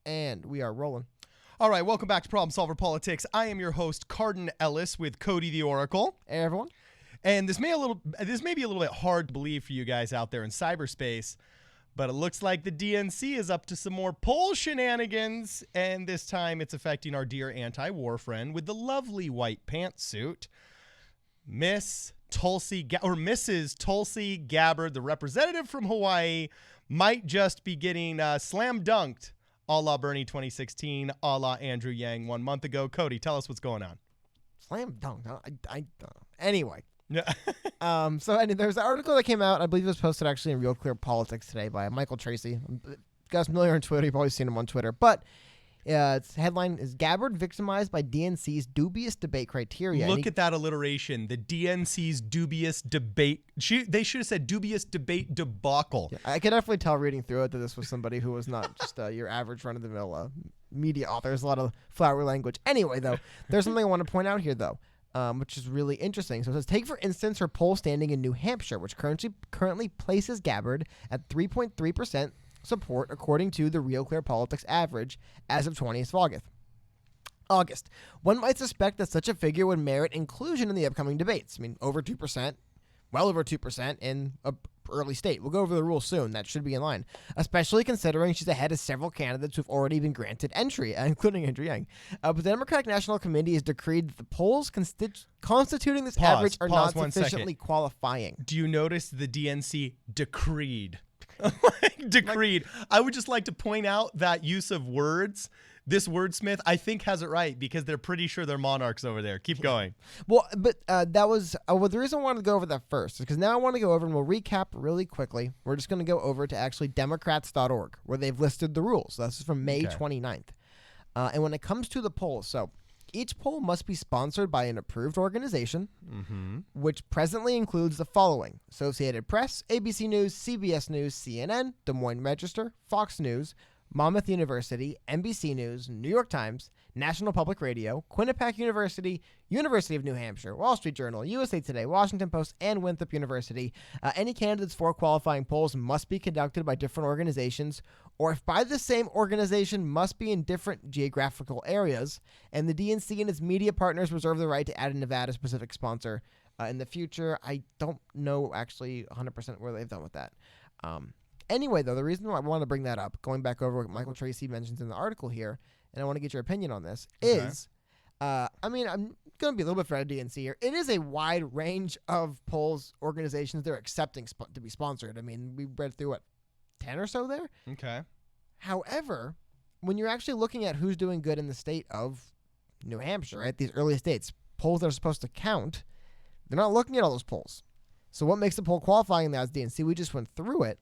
And we are rolling. All right, welcome back to Problem Solver Politics. I am your host, Cardin Ellis, with Cody the Oracle. Hey, everyone. And this may be a little bit hard to believe for you guys out there in cyberspace, but it looks like the DNC is up to some more poll shenanigans, and this time it's affecting our dear anti-war friend with the lovely white pantsuit, Mrs. Tulsi Gabbard, the representative from Hawaii, might just be getting slam dunked a la Bernie 2016, a la Andrew Yang 1 month ago. Cody, tell us what's going on. Slam dunk. Anyway. Yeah. There's an article that came out. I believe it was posted actually in Real Clear Politics today by Michael Tracy. You guys familiar on Twitter? You've probably seen him on Twitter. But its headline is Gabbard victimized by DNC's dubious debate criteria. Look at that alliteration. The DNC's dubious debate. They should have said dubious debate debacle. Yeah, I could definitely tell reading through it that this was somebody who was not just your average run-of-the-mill media author. There's a lot of flowery language. Anyway, though, there's something I want to point out here, though, which is really interesting. So it says, take, for instance, her poll standing in New Hampshire, which currently places Gabbard at 3.3% support according to the Real Clear Politics average as of 20th of August. One might suspect that such a figure would merit inclusion in the upcoming debates. I mean, over 2%, well over 2% in an early state. We'll go over the rules soon. That should be in line, especially considering she's ahead of several candidates who've already been granted entry, including Andrew Yang. But the Democratic National Committee has decreed that the polls constituting this average are not sufficiently qualifying. Do you notice the DNC decreed? Decreed. I would just like to point out that use of words. This wordsmith, I think, has it right because they're pretty sure they're monarchs over there. Keep going. Well, but that was the reason I wanted to go over that first is because now I want to go over and we'll recap really quickly. We're just going to go over to actually Democrats.org where they've listed the rules. So this is from May 29th. And when it comes to the polls, so each poll must be sponsored by an approved organization, which presently includes the following: Associated Press, ABC News, CBS News, CNN, Des Moines Register, Fox News, Monmouth University, NBC News, New York Times, National Public Radio, Quinnipiac University, University of New Hampshire, Wall Street Journal, USA Today, Washington Post, and Winthrop University. Any candidates for qualifying polls must be conducted by different organizations, or if by the same organization, must be in different geographical areas, and the DNC and its media partners reserve the right to add a Nevada-specific sponsor in the future. I don't know actually 100% where they've done with that. Anyway, though, the reason why I want to bring that up, going back over what Michael Tracy mentions in the article here, and I want to get your opinion on this, is, I'm going to be a little bit for DNC here. It is a wide range of polls, organizations they're accepting to be sponsored. I mean, we read through, 10 or so there? Okay. However, when you're actually looking at who's doing good in the state of New Hampshire, right, these early states, polls that are supposed to count, they're not looking at all those polls. So what makes the poll qualifying as DNC? We just went through it.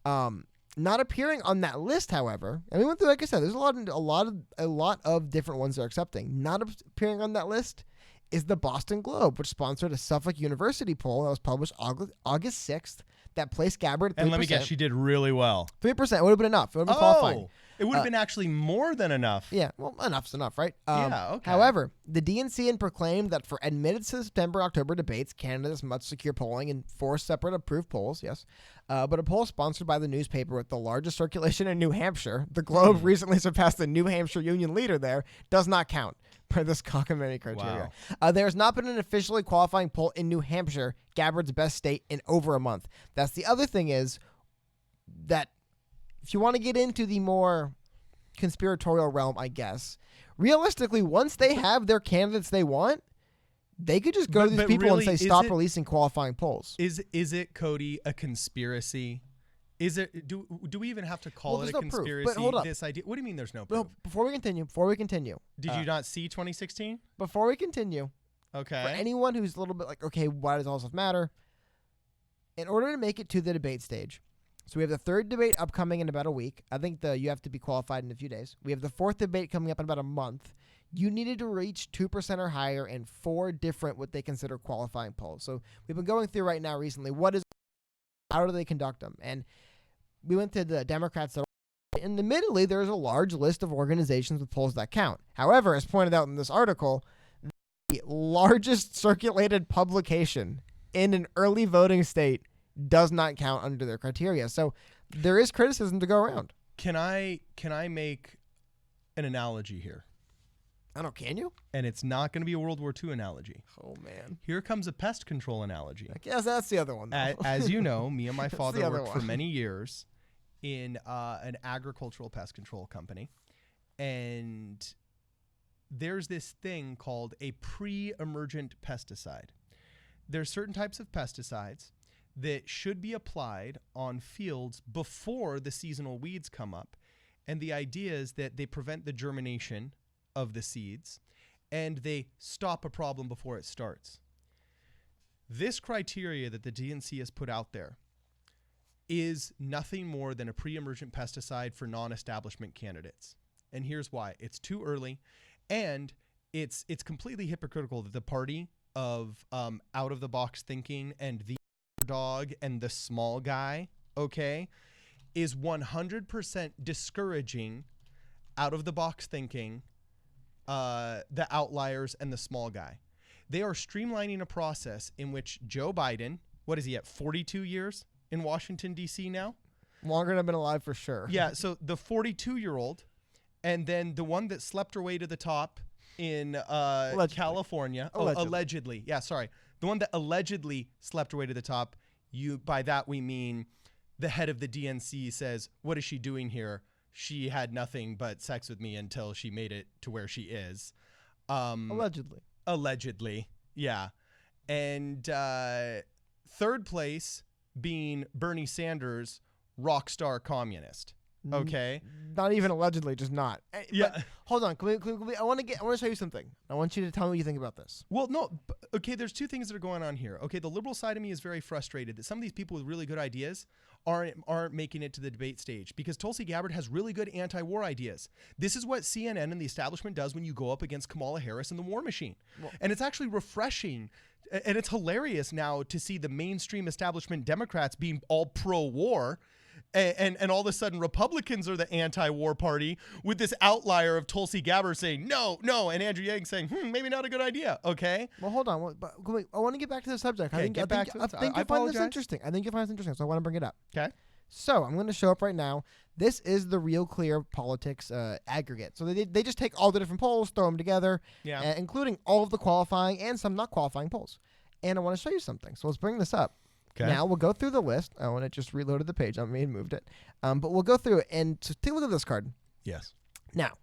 Not appearing on that list, however, and we went through, like I said, there's a lot of different ones they're accepting. Not appearing on that list is the Boston Globe, which sponsored a Suffolk University poll that was published August 6th that placed Gabbard at 3%. And let me guess, she did really well. 3% would have been enough. It would have been qualifying. It would have been actually more than enough. Yeah, well, enough's enough, right? Yeah, okay. However, the DNC had proclaimed that for admitted to the September-October debates, candidates must secure polling in 4 separate approved polls, yes. But a poll sponsored by the newspaper with the largest circulation in New Hampshire, the Globe recently surpassed the New Hampshire Union leader there, does not count per this cockamamie criteria. Wow. There has not been an officially qualifying poll in New Hampshire, Gabbard's best state, in over a month. That's the other thing is that if you want to get into the more conspiratorial realm, I guess, realistically, once they have their candidates they want, they could just go to these people really, and say, stop releasing qualifying polls. Is it, Cody, a conspiracy? Is it? Do we even have to call it a conspiracy? But hold up. This idea. What do you mean there's no proof? No, before we continue. Did you not see 2016? Before we continue. Okay. For anyone who's a little bit like, okay, why does all this matter? In order to make it to the debate stage, so we have the 3rd debate upcoming in about a week. I think you have to be qualified in a few days. We have the 4th debate coming up in about a month. You needed to reach 2% or higher in 4 different what they consider qualifying polls. So we've been going through right now recently, how do they conduct them? And we went to the Democrats. And admittedly, there's a large list of organizations with polls that count. However, as pointed out in this article, the largest circulated publication in an early voting state does not count under their criteria. So there is criticism to go around. Can I make an analogy here? I don't know. Can you? And it's not going to be a World War II analogy. Oh, man. Here comes a pest control analogy. I guess that's the other one, though. As you know, me and my father worked one. for many years in an agricultural pest control company. And there's this thing called a pre-emergent pesticide. There's certain types of pesticides that should be applied on fields before the seasonal weeds come up. And the idea is that they prevent the germination of the seeds and they stop a problem before it starts. This criteria that the DNC has put out there is nothing more than a pre-emergent pesticide for non-establishment candidates. And here's why. It's too early, and it's completely hypocritical that the party of out-of-the-box thinking and the dog and the small guy, okay, is 100% discouraging out-of-the-box thinking, the outliers, and the small guy. They are streamlining a process in which Joe Biden, what is he at, 42 years in Washington, D.C. now? Longer than I've been alive for sure. Yeah, so the 42-year-old, and then the one that slept her way to the top in California. Allegedly. Yeah, sorry. The one that allegedly slept her way to the top, by that we mean the head of the DNC says, what is she doing here? She had nothing but sex with me until she made it to where she is. Allegedly, yeah. And third place being Bernie Sanders, rock star communist. Okay. Not even allegedly, just not. Yeah. But hold on. Can we, I want to show you something. I want you to tell me what you think about this. Well, no. Okay. There's two things that are going on here. Okay. The liberal side of me is very frustrated that some of these people with really good ideas aren't making it to the debate stage, because Tulsi Gabbard has really good anti-war ideas. This is what CNN and the establishment does when you go up against Kamala Harris and the war machine. Well, and it's actually refreshing. And it's hilarious now to see the mainstream establishment Democrats being all pro-war. And all of a sudden Republicans are the anti-war party with this outlier of Tulsi Gabbard saying no, and Andrew Yang saying maybe not a good idea. Okay. Well, hold on. I want to get back to the subject. Okay, I think you'll find this interesting. I think you'll find this interesting, so I want to bring it up. Okay. So I'm going to show up right now. This is the Real Clear Politics aggregate. So they just take all the different polls, throw them together, including all of the qualifying and some not qualifying polls. And I want to show you something. So let's bring this up. Okay. Now we'll go through the list. Oh, and it just reloaded the page. I mean, moved it. But we'll go through it and just take a look at this card. Yes. Now,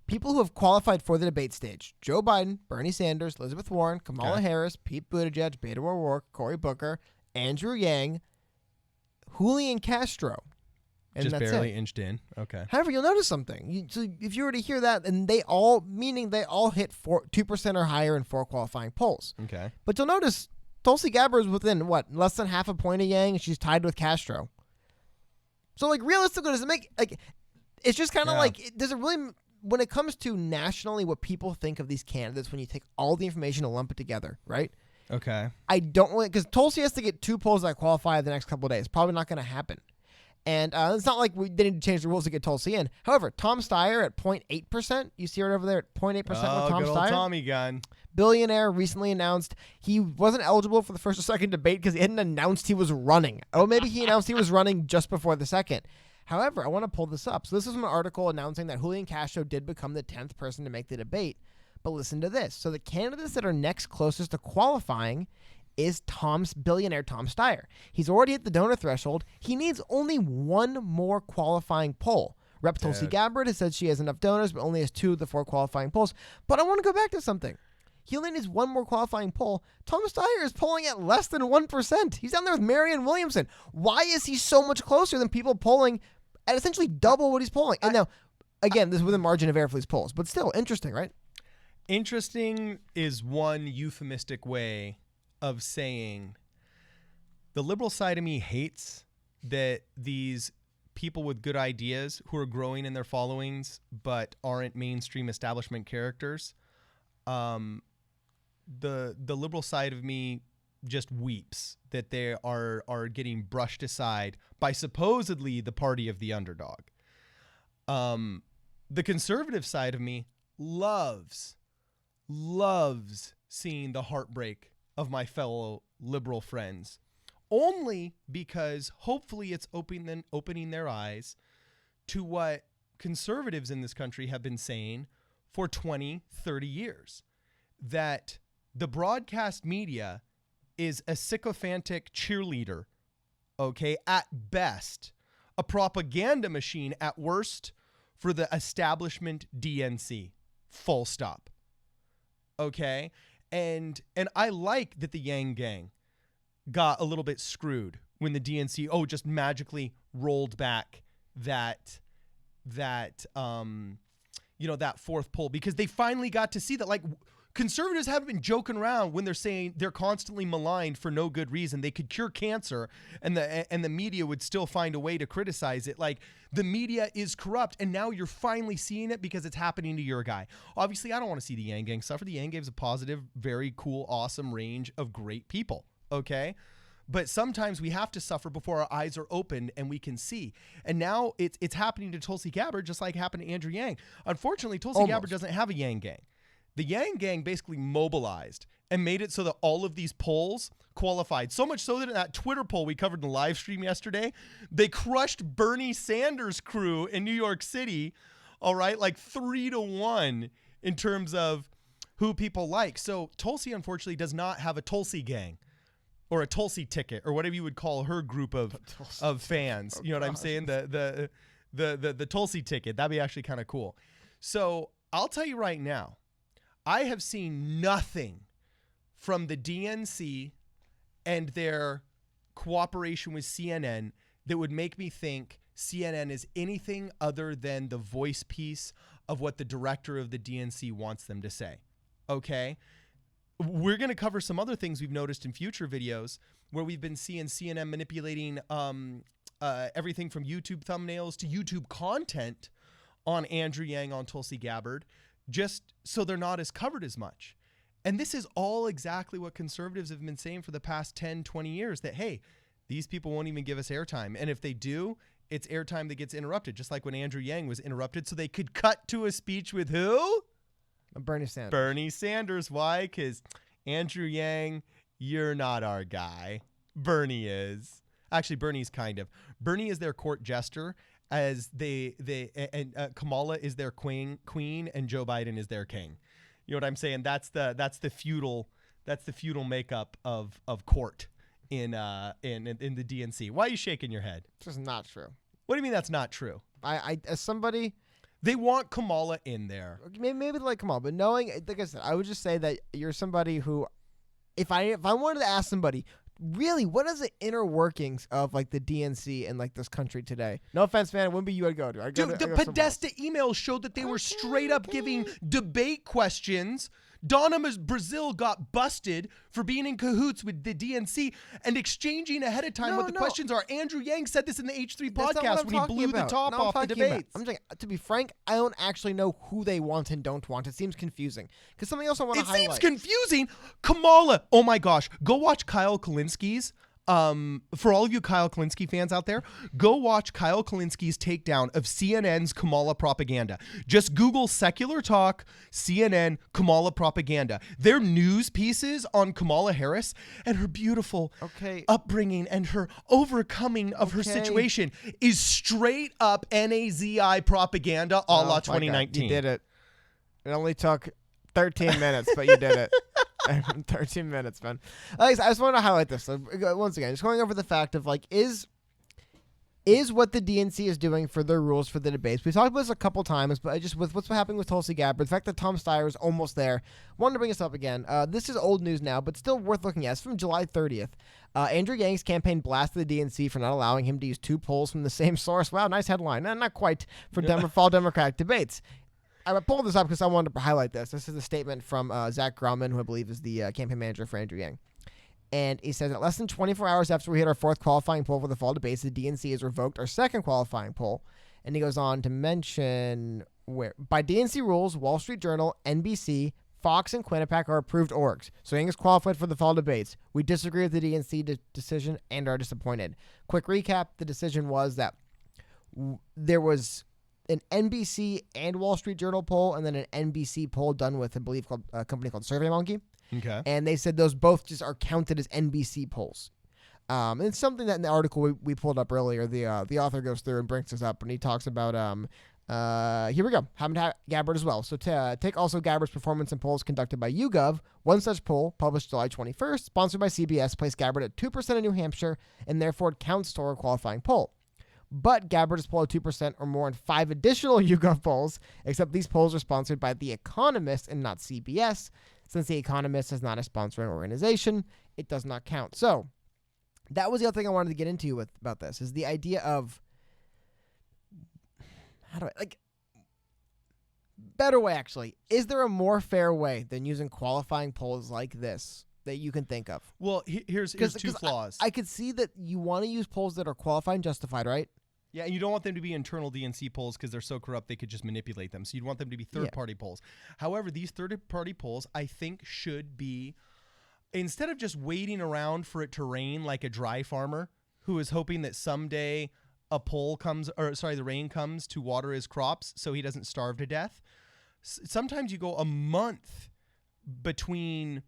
people who have qualified for the debate stage: Joe Biden, Bernie Sanders, Elizabeth Warren, Kamala Harris, Pete Buttigieg, Beto O'Rourke, Cory Booker, Andrew Yang, Julian Castro. And just that's barely it. Inched in. Okay. However, you'll notice something. So if you were to hear that, and they all hit 2% or higher in 4 qualifying polls. Okay. But you'll notice Tulsi Gabbard is within, less than half a point of Yang, and she's tied with Castro. So, realistically, does it make, it's just kind of does it really, when it comes to nationally what people think of these candidates, when you take all the information and lump it together, right? Okay. I don't really, because Tulsi has to get 2 polls that qualify the next couple of days. Probably not going to happen. And it's not like we didn't change the rules to get Tulsi in. However, Tom Steyer at 0.8%. You see it over there at 0.8% with Tom good Steyer. Old Tommy gun. Billionaire recently announced he wasn't eligible for the first or second debate because he hadn't announced he was running. Oh, maybe he announced he was running just before the second. However, I want to pull this up. So this is an article announcing that Julian Castro did become the 10th person to make the debate. But listen to this. So the candidates that are next closest to qualifying is billionaire Tom Steyer. He's already hit the donor threshold. He needs only 1 more qualifying poll. Rep. Tulsi Gabbard has said she has enough donors, but only has 2 of the 4 qualifying polls. But I want to go back to something. He only needs 1 more qualifying poll. Tom Steyer is polling at less than 1%. He's down there with Marianne Williamson. Why is he so much closer than people polling at essentially double what he's polling? And now, again, this is within margin of error for these polls, but still interesting, right? Interesting is one euphemistic way of saying the liberal side of me hates that these people with good ideas who are growing in their followings but aren't mainstream establishment characters. The liberal side of me just weeps that they are getting brushed aside by supposedly the party of the underdog. The conservative side of me loves seeing the heartbreak of my fellow liberal friends, only because hopefully it's opening their eyes to what conservatives in this country have been saying for 20, 30 years, that the broadcast media is a sycophantic cheerleader, okay, at best, a propaganda machine at worst for the establishment DNC, full stop, okay? And I like that the Yang Gang got a little bit screwed when the DNC, just magically rolled back that fourth poll, because they finally got to see that, like, conservatives haven't been joking around when they're saying they're constantly maligned for no good reason. They could cure cancer and the media would still find a way to criticize it. Like, the media is corrupt, and now you're finally seeing it because it's happening to your guy. Obviously, I don't want to see the Yang Gang suffer. The Yang Gang is a positive, very cool, awesome range of great people, okay? But sometimes we have to suffer before our eyes are opened and we can see. And now it's happening to Tulsi Gabbard, just like happened to Andrew Yang. Unfortunately, Tulsi Gabbard doesn't have a Yang Gang. The Yang Gang basically mobilized and made it so that all of these polls qualified. So much so that in that Twitter poll we covered in the live stream yesterday, they crushed Bernie Sanders' crew in New York City, all right, like 3-1 in terms of who people like. So Tulsi, unfortunately, does not have a Tulsi Gang or a Tulsi ticket or whatever you would call her group of fans. You know what I'm saying? The Tulsi ticket. That'd be actually kind of cool. So I'll tell you right now, I have seen nothing from the DNC and their cooperation with CNN that would make me think CNN is anything other than the voice piece of what the director of the DNC wants them to say. Okay? We're going to cover some other things we've noticed in future videos where we've been seeing CNN manipulating everything from YouTube thumbnails to YouTube content on Andrew Yang, on Tulsi Gabbard, just so they're not as covered as much. And this is all exactly what conservatives have been saying for the past 10, 20 years, that, hey, these people won't even give us airtime. And if they do, it's airtime that gets interrupted, just like when Andrew Yang was interrupted so they could cut to a speech with who? Bernie Sanders. Bernie Sanders. Why? Because Andrew Yang, you're not our guy. Bernie is. Actually, Bernie's kind of. Bernie is their court jester, as Kamala is their queen and Joe Biden is their king. You know what I'm saying? That's the feudal makeup of court in the DNC. Why are you shaking your head? It's just not true. What do you mean that's not true? I as somebody, they want Kamala in there. Maybe like Kamala, but knowing, like I said, I would just say that you're somebody who, if I wanted to ask somebody, really, what is the inner workings of like the DNC and like this country today? No offense, man. It wouldn't be you I'd go to. Dude, the Podesta emails showed that they were straight up giving debate questions. Donna Brazil got busted for being in cahoots with the DNC and exchanging ahead of time what the questions are. Andrew Yang said this in the H3 podcast when he blew the top off the debates. I'm just, to be frank, I don't actually know who they want and don't want. It seems confusing. Because something else I want to highlight. It seems confusing. Kamala. Oh my gosh. Go watch Kyle Kalinski's. For all of you Kyle Kalinske fans out there, go watch Kyle Kalinski's takedown of CNN's Kamala propaganda. Just Google secular talk, CNN, Kamala propaganda. Their news pieces on Kamala Harris and her beautiful upbringing and her overcoming of her situation is straight up NAZI propaganda a la 2019. You did it. It only took 13 minutes, but you did it. 13 minutes, man. I just want to highlight this. So, once again, just going over the fact of like, is what the DNC is doing for their rules for the debates. We talked about this a couple times, but just with what's happening with Tulsi Gabbard, the fact that Tom Steyer is almost there. Wanted to bring this up again. This is old news now, but still worth looking at. It's from July 30th. Andrew Yang's campaign blasted the DNC for not allowing him to use two polls from the same source. Wow, nice headline. Not quite for fall Democratic debates. I pulled this up because I wanted to highlight this. This is a statement from Zach Grauman, who I believe is the campaign manager for Andrew Yang. And he says that less than 24 hours after we hit our fourth qualifying poll for the fall debates, the DNC has revoked our second qualifying poll. And he goes on to mention where, by DNC rules, Wall Street Journal, NBC, Fox, and Quinnipiac are approved orgs. So Yang is qualified for the fall debates. We disagree with the DNC decision and are disappointed. Quick recap, the decision was that there was an NBC and Wall Street Journal poll, and then an NBC poll done with, I believe, a company called SurveyMonkey. Okay. And they said those both just are counted as NBC polls. And it's something that in the article we pulled up earlier, the author goes through and brings this up, and he talks about here we go. Happened to Gabbard as well. So take also Gabbard's performance in polls conducted by YouGov. One such poll, published July 21st, sponsored by CBS, placed Gabbard at 2% in New Hampshire, and therefore it counts toward a qualifying poll. But Gabbard is polled at 2% or more in 5 additional YouGov polls, except these polls are sponsored by The Economist and not CBS. Since The Economist is not a sponsoring organization, it does not count. So that was the other thing I wanted to get into about this, is the idea of better way, actually. Is there a more fair way than using qualifying polls like this that you can think of? Well, here's two flaws. I could see that you want to use polls that are qualified and justified, right? Yeah, and you don't want them to be internal DNC polls because they're so corrupt they could just manipulate them. So you'd want them to be third-party polls. However, these third-party polls, I think, should be, instead of just waiting around for it to rain like a dry farmer who is hoping that someday the rain comes to water his crops so he doesn't starve to death. Sometimes you go a month between,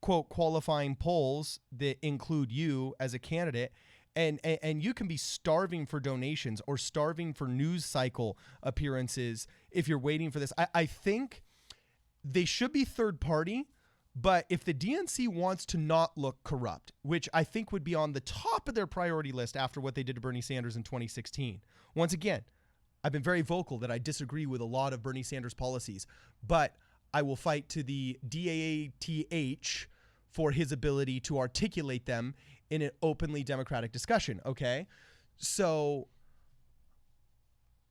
quote, qualifying polls that include you as a candidate, and you can be starving for donations or starving for news cycle appearances if you're waiting for this. I think they should be third party, but if the DNC wants to not look corrupt, which I think would be on the top of their priority list after what they did to Bernie Sanders in 2016. Once again, I've been very vocal that I disagree with a lot of Bernie Sanders policies, but I will fight to the DAATH for his ability to articulate them in an openly democratic discussion, okay? So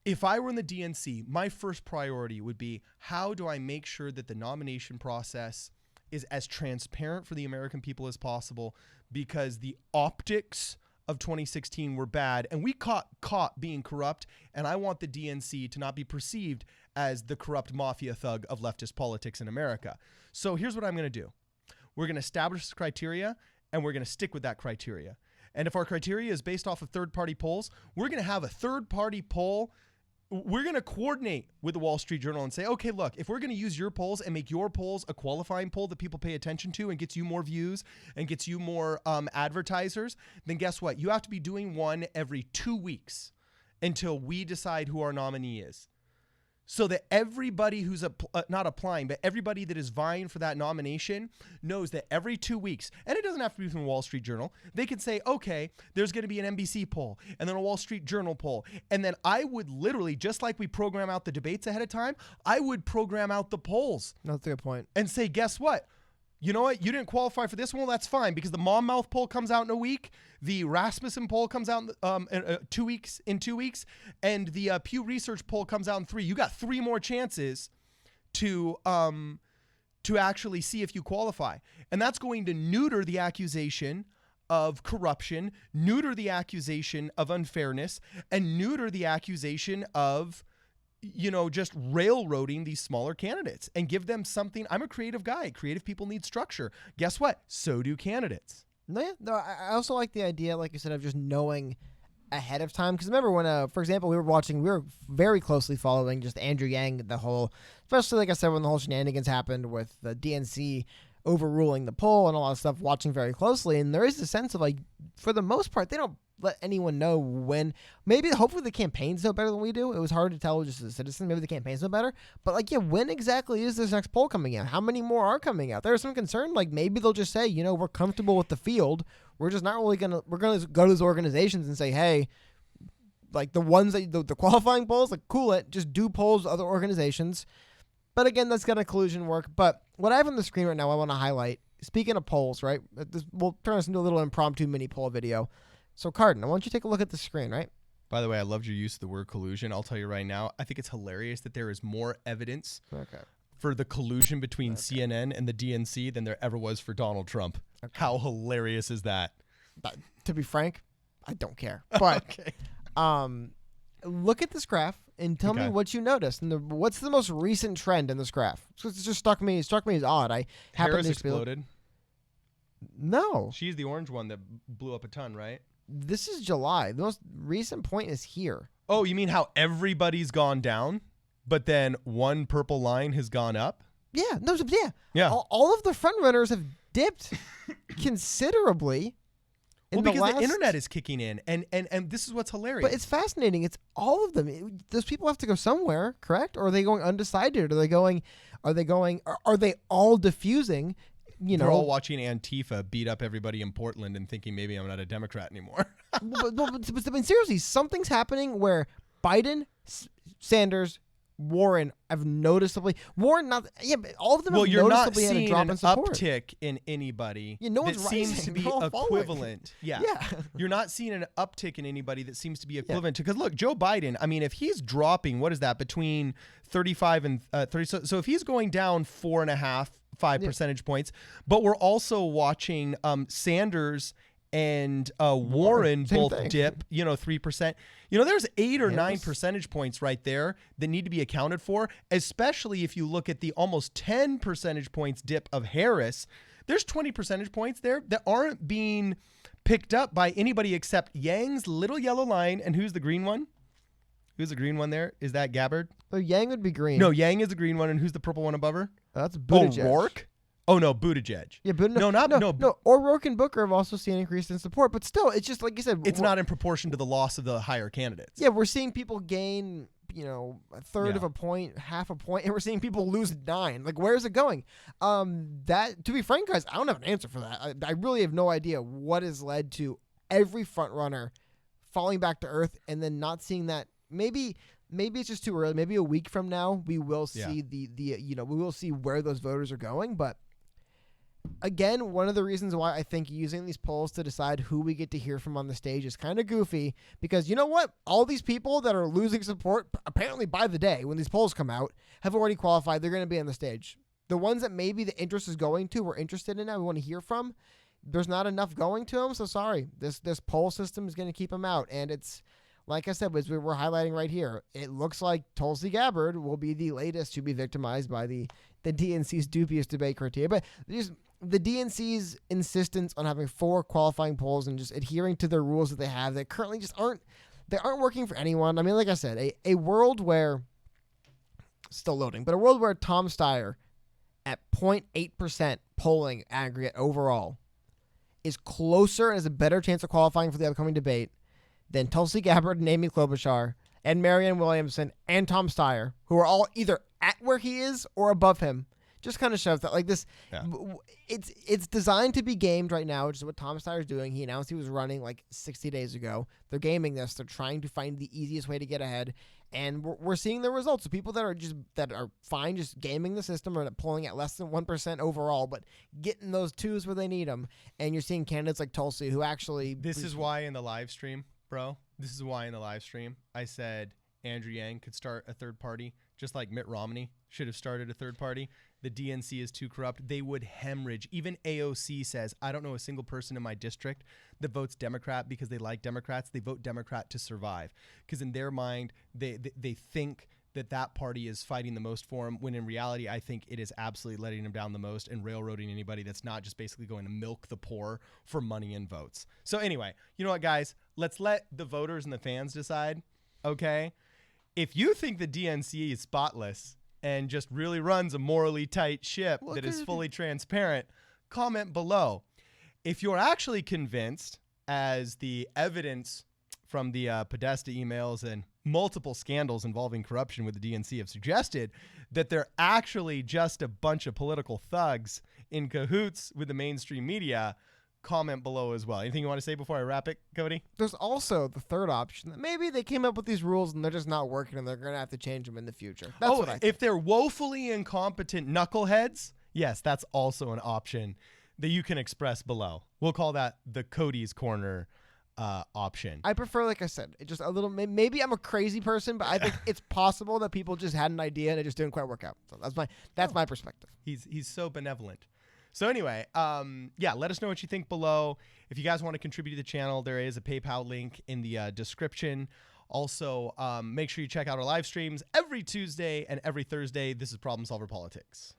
if I were in the DNC, my first priority would be, how do I make sure that the nomination process is as transparent for the American people as possible, because the optics of 2016 were bad and we caught being corrupt, and I want the DNC to not be perceived as the corrupt mafia thug of leftist politics in America. So here's what I'm going to do. We're going to establish this criteria, and we're going to stick with that criteria. And if our criteria is based off of third-party polls, we're going to have a third-party poll. We're going to coordinate with the Wall Street Journal and say, okay, look, if we're going to use your polls and make your polls a qualifying poll that people pay attention to and gets you more views and gets you more advertisers, then guess what? You have to be doing one every 2 weeks until we decide who our nominee is. So that everybody who's not applying, but everybody that is vying for that nomination knows that every 2 weeks, and it doesn't have to be from the Wall Street Journal, they can say, okay, there's going to be an NBC poll and then a Wall Street Journal poll. And then I would literally, just like we program out the debates ahead of time, I would program out the polls. That's a good point. And say, guess what? You know what? You didn't qualify for this one. Well, that's fine, because the Monmouth poll comes out in a week. The Rasmussen poll comes out in 2 weeks, and the Pew Research poll comes out in 3. You got 3 more chances to actually see if you qualify. And that's going to neuter the accusation of corruption, neuter the accusation of unfairness, and neuter the accusation of, you know, just railroading these smaller candidates, and give them something. I'm a creative guy. Creative people need structure. Guess what? So do candidates. No, I also like the idea, like you said, of just knowing ahead of time. Because remember when, for example, we were very closely following just Andrew Yang, especially, like I said, when the whole shenanigans happened with the DNC overruling the poll and a lot of stuff, watching very closely. And there is a sense of, like, for the most part, they don't let anyone know when. Hopefully the campaigns know better than we do. It was hard to tell just as a citizen. Maybe the campaigns know better. But, like, yeah, when exactly is this next poll coming out? How many more are coming out? There's some concern. Like, maybe they'll just say, you know, we're comfortable with the field. We're just not really we're going to go to those organizations and say, hey, like the ones that the qualifying polls, like, cool it, just do polls with other organizations. But again, that's going to collusion work. But what I have on the screen right now, I want to highlight, speaking of polls, right? We'll turn this into a little impromptu mini poll video. So, Cardin, I want you to take a look at the screen, right? By the way, I loved your use of the word collusion. I'll tell you right now, I think it's hilarious that there is more evidence for the collusion between CNN and the DNC than there ever was for Donald Trump. Okay. How hilarious is that? But, to be frank, I don't care. But look at this graph and tell me what you noticed. And what's the most recent trend in this graph? So it just struck me as odd. Harris exploded. No. She's the orange one that blew up a ton, right? This is July. The most recent point is here. Oh, you mean how everybody's gone down, but then one purple line has gone up? Yeah. Yeah. All of the front runners have dipped considerably. Well, because the internet is kicking in, and this is what's hilarious. But it's fascinating. It's all of them. Those people have to go somewhere, correct? Or are they going undecided? Are they all diffusing? They're all watching Antifa beat up everybody in Portland and thinking maybe I'm not a Democrat anymore. but I mean, seriously, something's happening where Biden, Sanders, Warren have noticeably but all of them have noticeably had a drop in support. You're not seeing an uptick in anybody no that one's seems rising. to be equivalent. Yeah. You're not seeing an uptick in anybody that seems to be equivalent to, because look, Joe Biden, I mean, if he's dropping, what is that, between 35 and 30, so if he's going down 4.5-5 percentage points, but we're also watching Sanders and Warren both dip, 3%. There's 8 or 9 percentage points right there that need to be accounted for, especially if you look at the almost 10 percentage points dip of Harris. There's 20 percentage points there that aren't being picked up by anybody except Yang's little yellow line. And who's the green one? Who's the green one there? Is that Gabbard? Oh, Yang would be green. No, Yang is the green one. And who's the purple one above her? That's Buttigieg. O'Rourke? Oh, no, Buttigieg. Yeah, but no. O'Rourke and Booker have also seen an increase in support, but still, it's just like you said. It's not in proportion to the loss of the higher candidates. Yeah, we're seeing people gain, a third of a point, half a point, and we're seeing people lose 9. Like, where is it going? To be frank, guys, I don't have an answer for that. I really have no idea what has led to every front runner falling back to earth and then not seeing that. Maybe it's just too early. Maybe a week from now we will see we will see where those voters are going, but. Again, one of the reasons why I think using these polls to decide who we get to hear from on the stage is kind of goofy, because you know what? All these people that are losing support, apparently by the day when these polls come out, have already qualified. They're going to be on the stage. The ones that maybe the interest is going to, we're interested in now, we want to hear from, there's not enough going to them, so sorry. This poll system is going to keep them out, and it's, like I said, as we were highlighting right here, it looks like Tulsi Gabbard will be the latest to be victimized by the DNC's dubious debate criteria. But the DNC's insistence on having 4 qualifying polls and just adhering to the rules that they have that currently just aren't working for anyone. I mean, like I said, a world where, still loading, but a world where Tom Steyer at 0.8% polling aggregate overall is closer and has a better chance of qualifying for the upcoming debate than Tulsi Gabbard and Amy Klobuchar and Marianne Williamson and Tom Steyer, who are all either at where he is or above him. Just kind of shows that, like, this, it's designed to be gamed right now, which is what Tom Steyer is doing. He announced he was running like 60 days ago. They're gaming this. They're trying to find the easiest way to get ahead, and we're seeing the results. So people that are fine just gaming the system or pulling at less than 1% overall, but getting those 2s where they need them. And you're seeing candidates like Tulsi who actually. This is why in the live stream, bro. This is why in the live stream I said Andrew Yang could start a third party, just like Mitt Romney should have started a third party. The DNC is too corrupt. They would hemorrhage. Even AOC says, I don't know a single person in my district that votes Democrat because they like Democrats. They vote Democrat to survive. Because in their mind, they think that party is fighting the most for them, when in reality, I think it is absolutely letting them down the most and railroading anybody that's not just basically going to milk the poor for money and votes. So anyway, you know what, guys? Let's let the voters and the fans decide, okay? If you think the DNC is spotless and just really runs a morally tight ship that is fully transparent, comment below. If you're actually convinced, as the evidence from the Podesta emails and multiple scandals involving corruption with the DNC have suggested, that they're actually just a bunch of political thugs in cahoots with the mainstream media, comment below as well. Anything you want to say before I wrap it, Cody? There's also the third option that maybe they came up with these rules and they're just not working and they're going to have to change them in the future. That's what I think. If they're woefully incompetent knuckleheads, yes, that's also an option that you can express below. We'll call that the Cody's Corner option. I prefer, like I said, it just a little. Maybe I'm a crazy person, but I think it's possible that people just had an idea and it just didn't quite work out. So that's my perspective. He's so benevolent. So anyway, let us know what you think below. If you guys want to contribute to the channel, there is a PayPal link in the description. Also, make sure you check out our live streams every Tuesday and every Thursday. This is Problem Solver Politics.